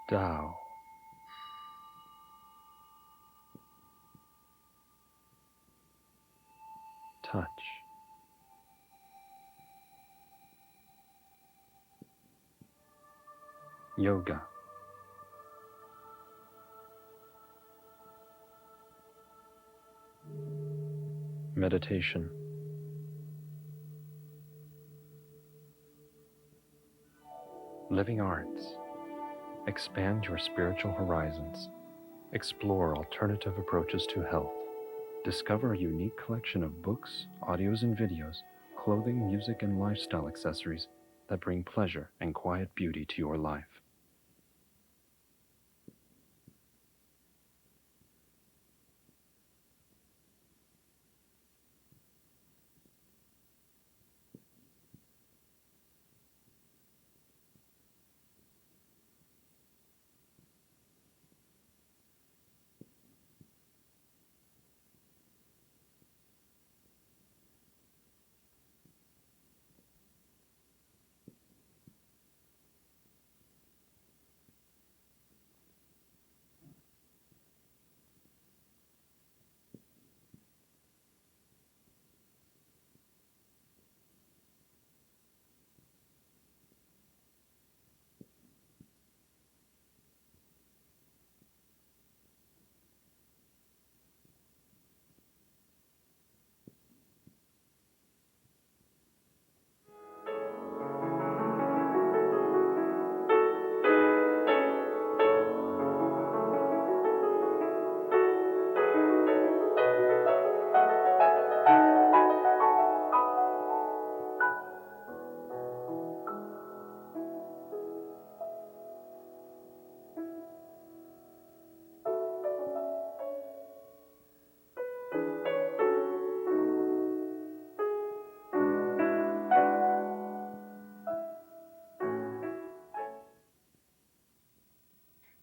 Tao. Touch. Yoga. Meditation. Living arts. Expand your spiritual horizons. Explore alternative approaches to health. Discover a unique collection of books, audios and videos, clothing, music, and lifestyle accessories that bring pleasure and quiet beauty to your life.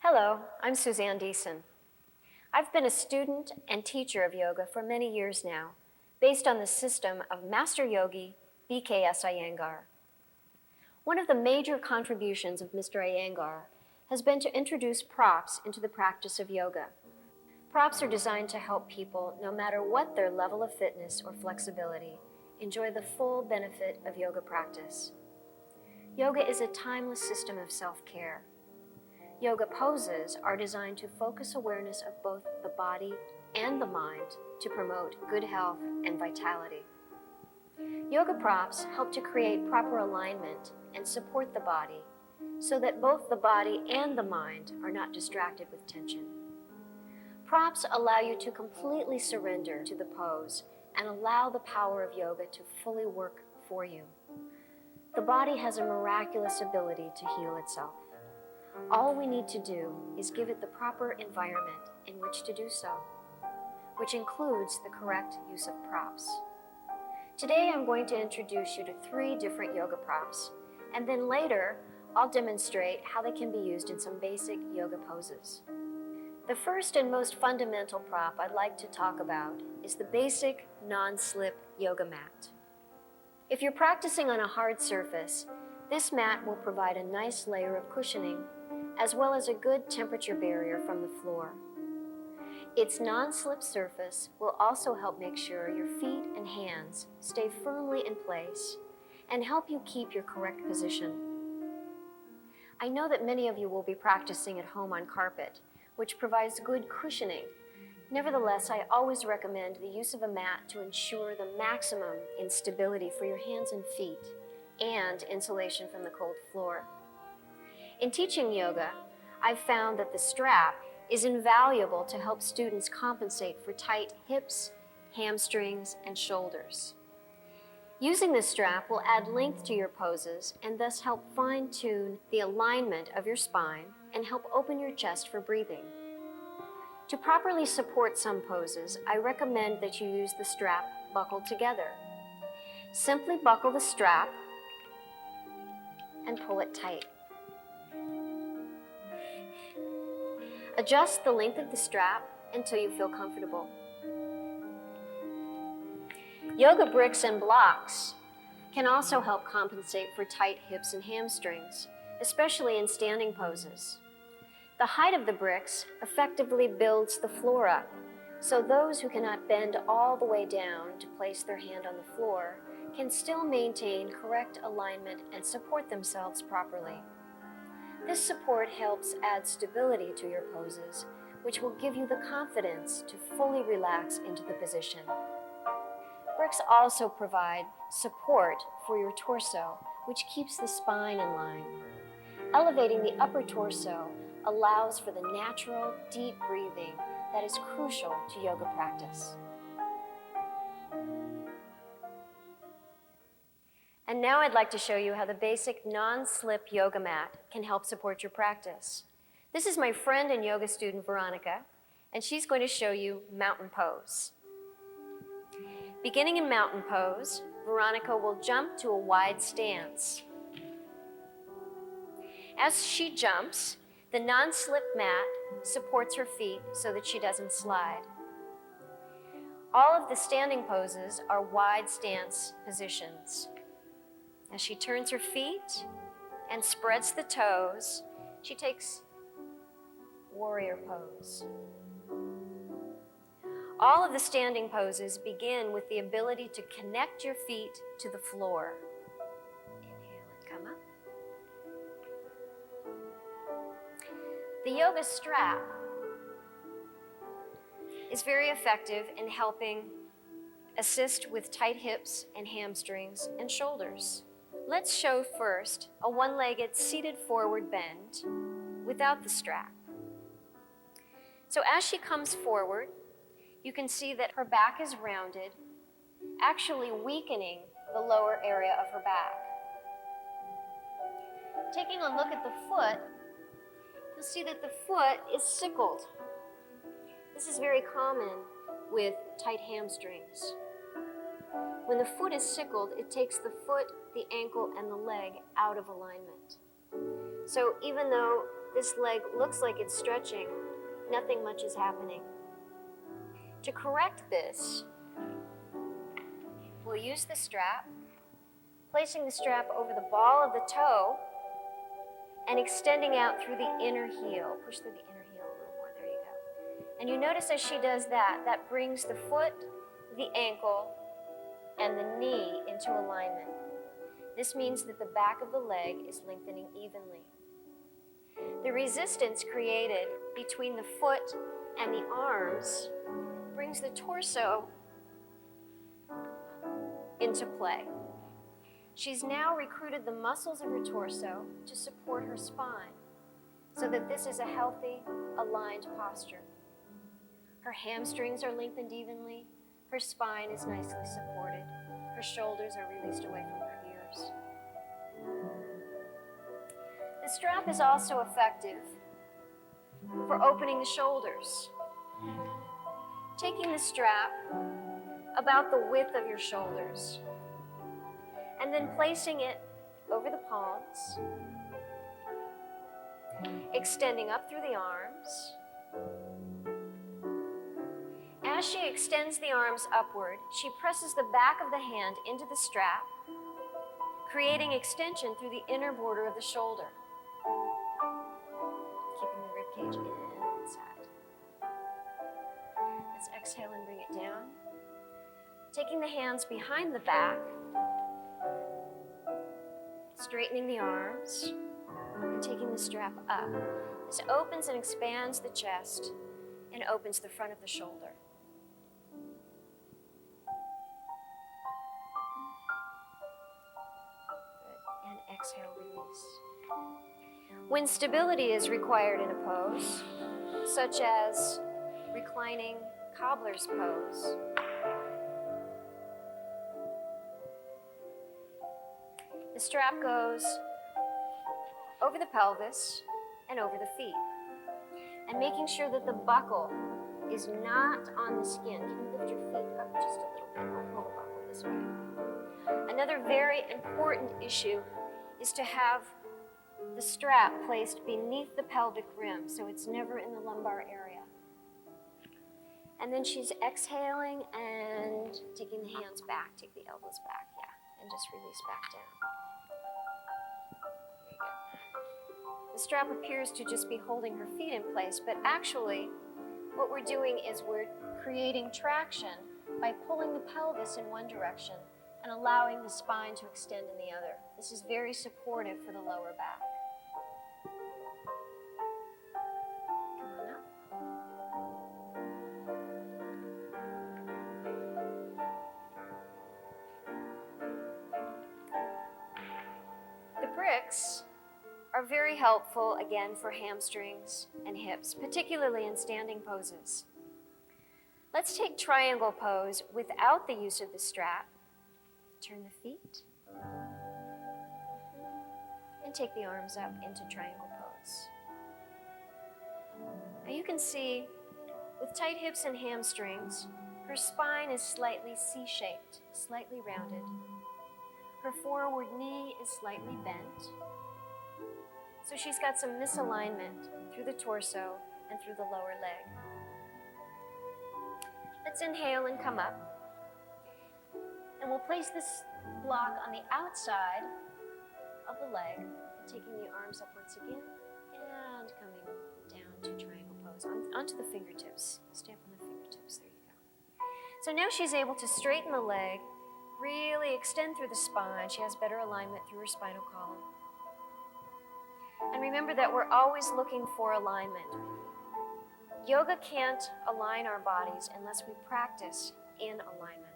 Hello, I'm Suzanne Deason. I've been a student and teacher of yoga for many years now, based on the system of Master Yogi V.K.S. Iyengar. One of the major contributions of Mr. Iyengar has been to introduce props into the practice of yoga. Props are designed to help people, no matter what their level of fitness or flexibility, enjoy the full benefit of yoga practice. Yoga is a timeless system of self-care. Yoga poses are designed to focus awareness of both the body and the mind to promote good health and vitality. Yoga props help to create proper alignment and support the body so that both the body and the mind are not distracted with tension. Props allow you to completely surrender to the pose and allow the power of yoga to fully work for you. The body has a miraculous ability to heal itself. All we need to do is give it the proper environment in which to do so, which includes the correct use of props. Today I'm going to introduce you to 3 different yoga props, and then later I'll demonstrate how they can be used in some basic yoga poses. The first and most fundamental prop I'd like to talk about is the basic non-slip yoga mat. If you're practicing on a hard surface, this mat will provide a nice layer of cushioning as well as a good temperature barrier from the floor. Its non-slip surface will also help make sure your feet and hands stay firmly in place and help you keep your correct position. I know that many of you will be practicing at home on carpet, which provides good cushioning. Nevertheless, I always recommend the use of a mat to ensure the maximum in stability for your hands and feet and insulation from the cold floor. In teaching yoga, I've found that the strap is invaluable to help students compensate for tight hips, hamstrings, and shoulders. Using this strap will add length to your poses and thus help fine-tune the alignment of your spine and help open your chest for breathing. To properly support some poses, I recommend that you use the strap buckled together. Simply buckle the strap and pull it tight. Adjust the length of the strap until you feel comfortable. Yoga bricks and blocks can also help compensate for tight hips and hamstrings, especially in standing poses. The height of the bricks effectively builds the floor up, so those who cannot bend all the way down to place their hand on the floor can still maintain correct alignment and support themselves properly. This support helps add stability to your poses, which will give you the confidence to fully relax into the position. Bricks also provide support for your torso, which keeps the spine in line. Elevating the upper torso allows for the natural, deep breathing that is crucial to yoga practice. And now I'd like to show you how the basic non-slip yoga mat can help support your practice. This is my friend and yoga student, Veronica, and she's going to show you mountain pose. Beginning in mountain pose, Veronica will jump to a wide stance. As she jumps, the non-slip mat supports her feet so that she doesn't slide. All of the standing poses are wide stance positions. As she turns her feet and spreads the toes, she takes warrior pose. All of the standing poses begin with the ability to connect your feet to the floor. Inhale and come up. The yoga strap is very effective in helping assist with tight hips and hamstrings and shoulders. Let's show first a one-legged seated forward bend without the strap. So as she comes forward, you can see that her back is rounded, actually weakening the lower area of her back. Taking a look at the foot, you'll see that the foot is sickled. This is very common with tight hamstrings. When the foot is sickled, it takes the foot, the ankle, and the leg out of alignment. So even though this leg looks like it's stretching, nothing much is happening. To correct this, we'll use the strap, placing the strap over the ball of the toe and extending out through the inner heel. Push through the inner heel a little more, there you go. And you notice as she does that, that brings the foot, the ankle, and the knee into alignment. This means that the back of the leg is lengthening evenly. The resistance created between the foot and the arms brings the torso into play. She's now recruited the muscles of her torso to support her spine so that this is a healthy, aligned posture. Her hamstrings are lengthened evenly. Her spine is nicely supported. Her shoulders are released away from her ears. The strap is also effective for opening the shoulders. Taking the strap about the width of your shoulders and then placing it over the palms, extending up through the arms. As she extends the arms upward, she presses the back of the hand into the strap, creating extension through the inner border of the shoulder, keeping the ribcage inside. Let's exhale and bring it down. Taking the hands behind the back, straightening the arms, and taking the strap up. This opens and expands the chest and opens the front of the shoulder. Good. And exhale, release. When stability is required in a pose, such as reclining cobbler's pose, the strap goes over the pelvis and over the feet, and making sure that the buckle is not on the skin. Can you lift your feet up just a little bit? I'll pull the buckle this way. Another very important issue is to have the strap placed beneath the pelvic rim, so it's never in the lumbar area. And then she's exhaling and taking the hands back, take the elbows back, yeah, and just release back down. Very good. The strap appears to just be holding her feet in place, but actually what we're doing is we're creating traction by pulling the pelvis in one direction and allowing the spine to extend in the other. This is very supportive for the lower back. Come on up. The bricks are very helpful, again, for hamstrings and hips, particularly in standing poses. Let's take triangle pose without the use of the strap. Turn the feet and take the arms up into triangle pose. Now you can see with tight hips and hamstrings, her spine is slightly C-shaped, slightly rounded. Her forward knee is slightly bent. So she's got some misalignment through the torso and through the lower leg. Let's inhale and come up. And we'll place this block on the outside of the leg, taking the arms up once again and coming down to triangle pose, onto the fingertips. Stamp on the fingertips, there you go. So now she's able to straighten the leg, really extend through the spine. She has better alignment through her spinal column. And remember that we're always looking for alignment. Yoga can't align our bodies unless we practice in alignment.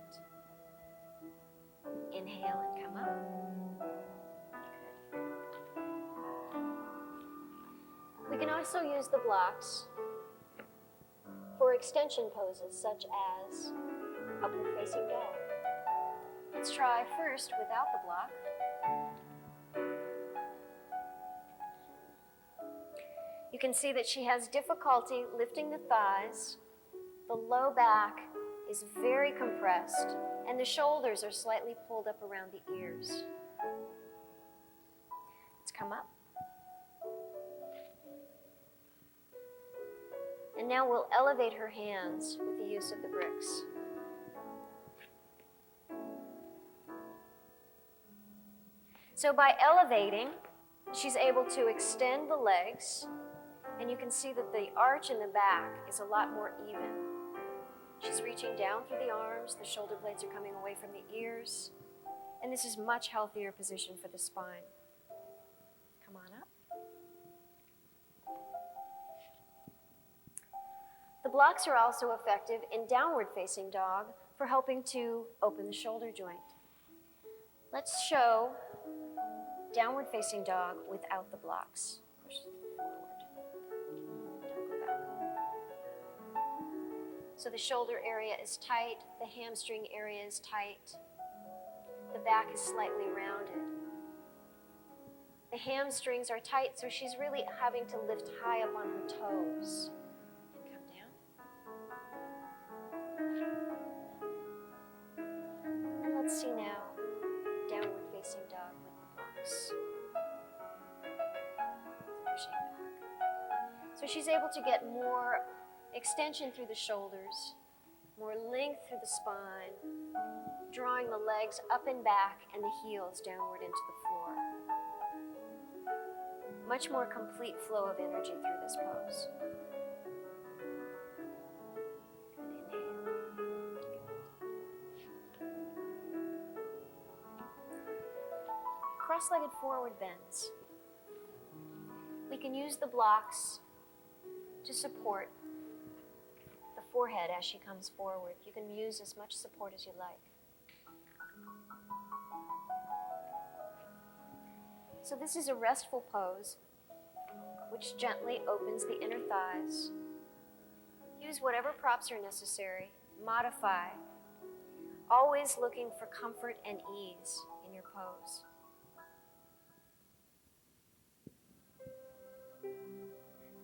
Inhale and come up. Good. We can also use the blocks for extension poses such as upward facing dog. Let's try first without the block. You can see that she has difficulty lifting the thighs. The low back is very compressed, and the shoulders are slightly pulled up around the ears. Let's come up. And now we'll elevate her hands with the use of the bricks. So by elevating, she's able to extend the legs, and you can see that the arch in the back is a lot more even. She's reaching down through the arms, the shoulder blades are coming away from the ears, and this is a much healthier position for the spine. Come on up. The blocks are also effective in downward facing dog for helping to open the shoulder joint. Let's show downward facing dog without the blocks. Push forward. Don't go back. So the shoulder area is tight, the hamstring area is tight, the back is slightly rounded. The hamstrings are tight, so she's really having to lift high up on her toes. And come down. And let's see now, downward facing dog with the blocks. Pushing back. So she's able to get more extension through the shoulders, more length through the spine, drawing the legs up and back and the heels downward into the floor. Much more complete flow of energy through this pose. Good, inhale. Cross-legged forward bends. We can use the blocks to support the forehead as she comes forward. You can use as much support as you like. So this is a restful pose, which gently opens the inner thighs. Use whatever props are necessary. Modify. Always looking for comfort and ease in your pose.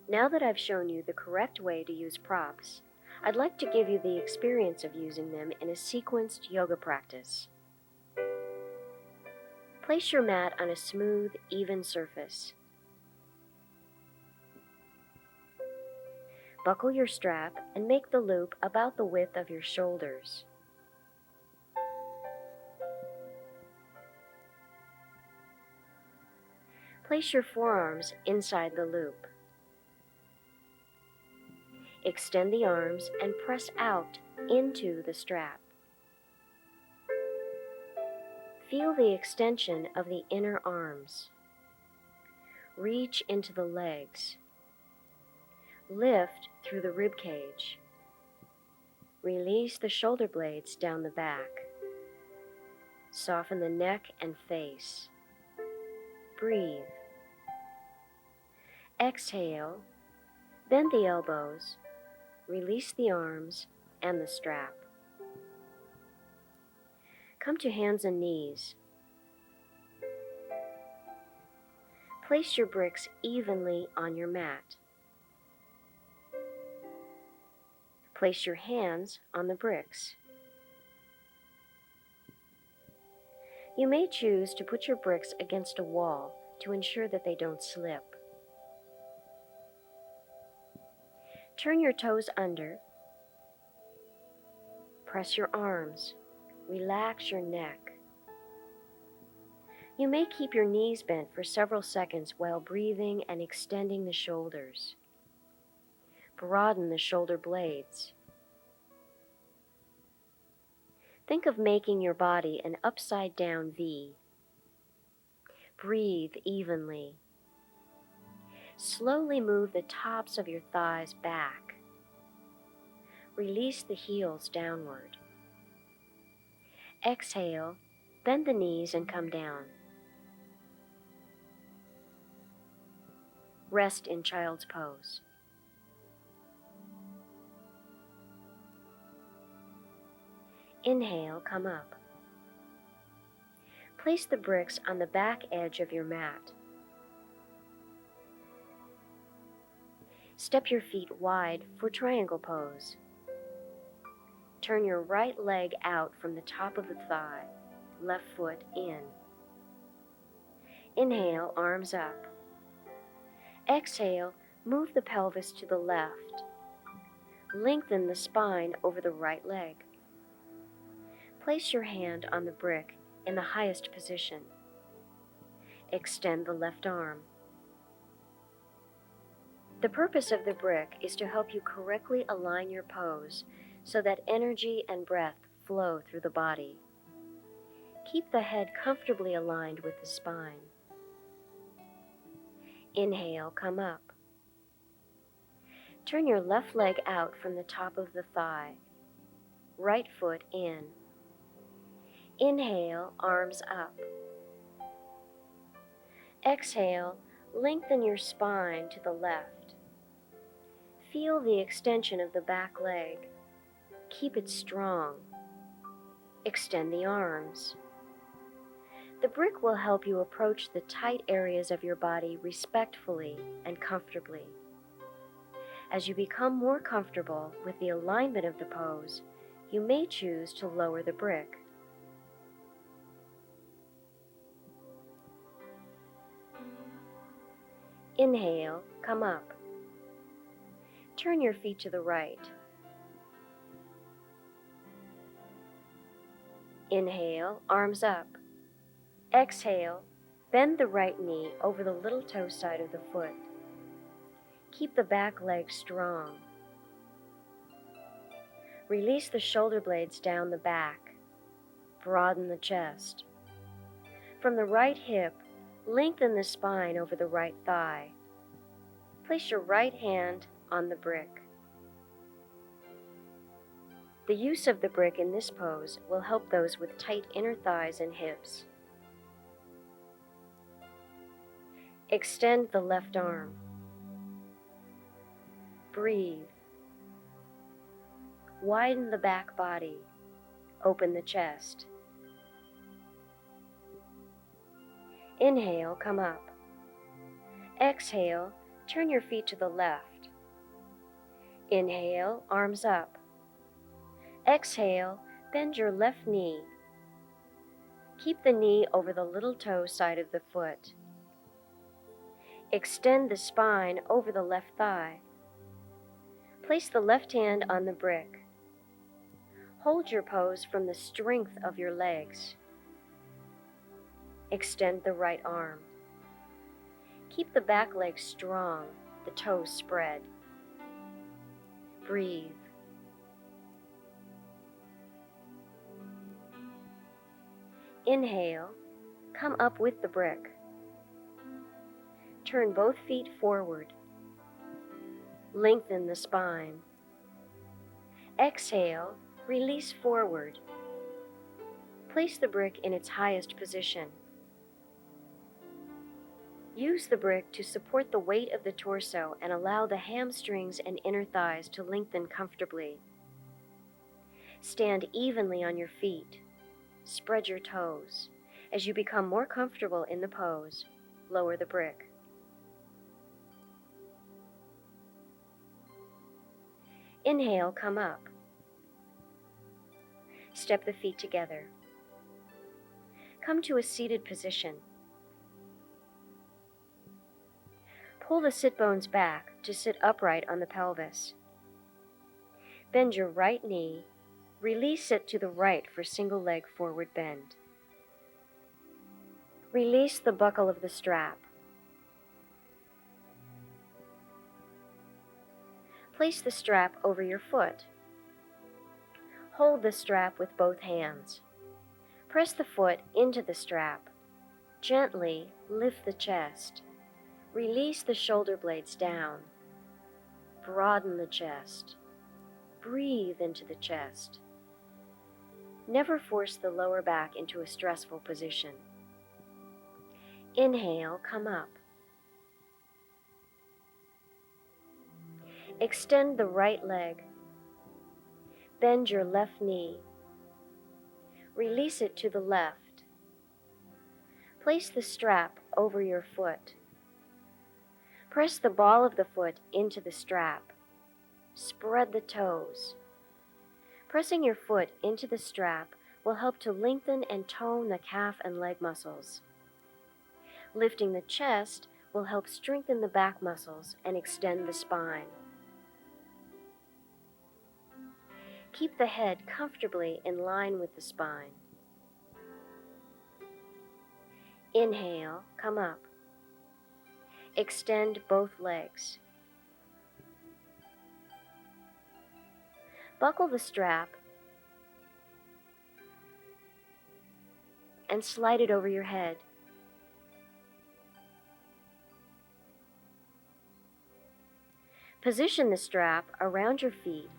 Now that I've shown you the correct way to use props, I'd like to give you the experience of using them in a sequenced yoga practice. Place your mat on a smooth, even surface. Buckle your strap and make the loop about the width of your shoulders. Place your forearms inside the loop. Extend the arms and press out into the strap. Feel the extension of the inner arms. Reach into the legs. Lift through the rib cage. Release the shoulder blades down the back. Soften the neck and face. Breathe. Exhale. Bend the elbows. Release the arms and the strap. Come to hands and knees. Place your bricks evenly on your mat. Place your hands on the bricks. You may choose to put your bricks against a wall to ensure that they don't slip. Turn your toes under. Press your arms. Relax your neck. You may keep your knees bent for several seconds while breathing and extending the shoulders. Broaden the shoulder blades. Think of making your body an upside-down V. Breathe evenly. Slowly move the tops of your thighs back. Release the heels downward. Exhale, bend the knees and come down. Rest in child's pose. Inhale, come up. Place the bricks on the back edge of your mat. Step your feet wide for triangle pose. Turn your right leg out from the top of the thigh, left foot in. Inhale, arms up. Exhale, move the pelvis to the left. Lengthen the spine over the right leg. Place your hand on the brick in the highest position. Extend the left arm. The purpose of the brick is to help you correctly align your pose so that energy and breath flow through the body. Keep the head comfortably aligned with the spine. Inhale, come up. Turn your left leg out from the top of the thigh. Right foot in. Inhale, arms up. Exhale, lengthen your spine to the left. Feel the extension of the back leg. Keep it strong. Extend the arms. The brick will help you approach the tight areas of your body respectfully and comfortably. As you become more comfortable with the alignment of the pose, you may choose to lower the brick. Inhale, come up. Turn your feet to the right. Inhale, arms up. Exhale, bend the right knee over the little toe side of the foot. Keep the back leg strong. Release the shoulder blades down the back. Broaden the chest. From the right hip, lengthen the spine over the right thigh. Place your right hand on the brick. The use of the brick in this pose will help those with tight inner thighs and hips. Extend the left arm. Breathe. Widen the back body. Open the chest. Inhale, come up. Exhale, turn your feet to the left. Inhale, arms up. Exhale, bend your left knee. Keep the knee over the little toe side of the foot. Extend the spine over the left thigh. Place the left hand on the brick. Hold your pose from the strength of your legs. Extend the right arm. Keep the back leg strong, the toes spread. Breathe. Inhale, come up with the brick. Turn both feet forward. Lengthen the spine. Exhale, release forward. Place the brick in its highest position. Use the brick to support the weight of the torso and allow the hamstrings and inner thighs to lengthen comfortably. Stand evenly on your feet. Spread your toes. As you become more comfortable in the pose, lower the brick. Inhale, come up. Step the feet together. Come to a seated position. Pull the sit bones back to sit upright on the pelvis. Bend your right knee. Release it to the right for single leg forward bend. Release the buckle of the strap. Place the strap over your foot. Hold the strap with both hands. Press the foot into the strap. Gently lift the chest. Release the shoulder blades down. Broaden the chest. Breathe into the chest. Never force the lower back into a stressful position. Inhale, come up. Extend the right leg. Bend your left knee. Release it to the left. Place the strap over your foot. Press the ball of the foot into the strap. Spread the toes. Pressing your foot into the strap will help to lengthen and tone the calf and leg muscles. Lifting the chest will help strengthen the back muscles and extend the spine. Keep the head comfortably in line with the spine. Inhale, come up. Extend both legs. Buckle the strap and slide it over your head. Position the strap around your feet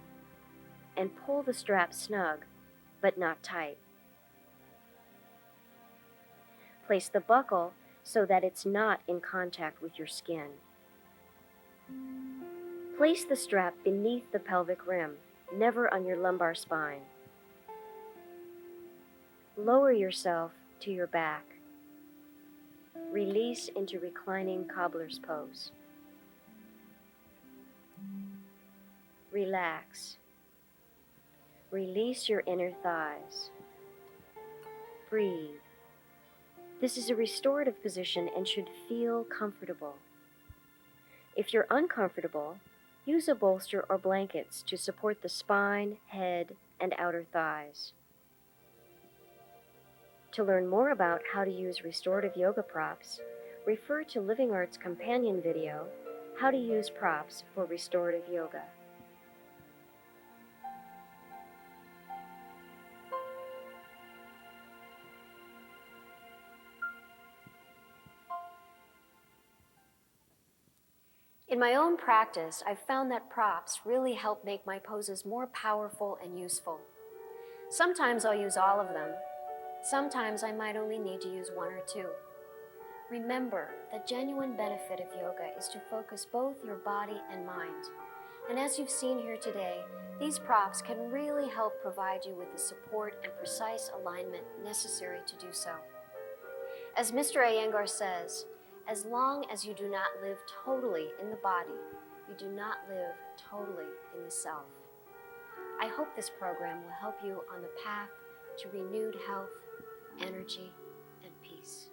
and pull the strap snug, but not tight. Place the buckle so that it's not in contact with your skin. Place the strap beneath the pelvic rim, never on your lumbar spine. Lower yourself to your back. Release into reclining cobbler's pose. Relax. Release your inner thighs. Breathe. This is a restorative position and should feel comfortable. If you're uncomfortable, use a bolster or blankets to support the spine, head, and outer thighs. To learn more about how to use restorative yoga props, refer to Living Art's companion video, How to Use Props for Restorative Yoga. In my own practice, I've found that props really help make my poses more powerful and useful. Sometimes I'll use all of them. Sometimes I might only need to use one or two. Remember, the genuine benefit of yoga is to focus both your body and mind. And as you've seen here today, these props can really help provide you with the support and precise alignment necessary to do so. As Mr. Iyengar says, as long as you do not live totally in the body, you do not live totally in the self. I hope this program will help you on the path to renewed health, energy, and peace.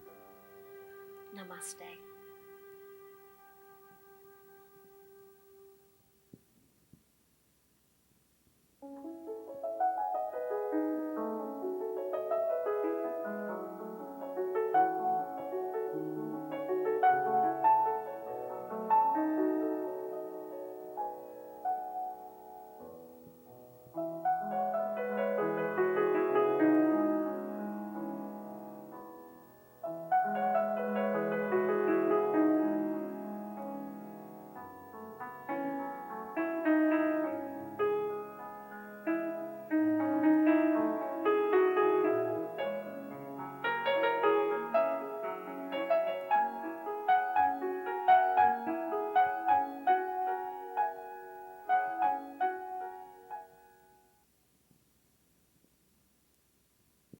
Namaste.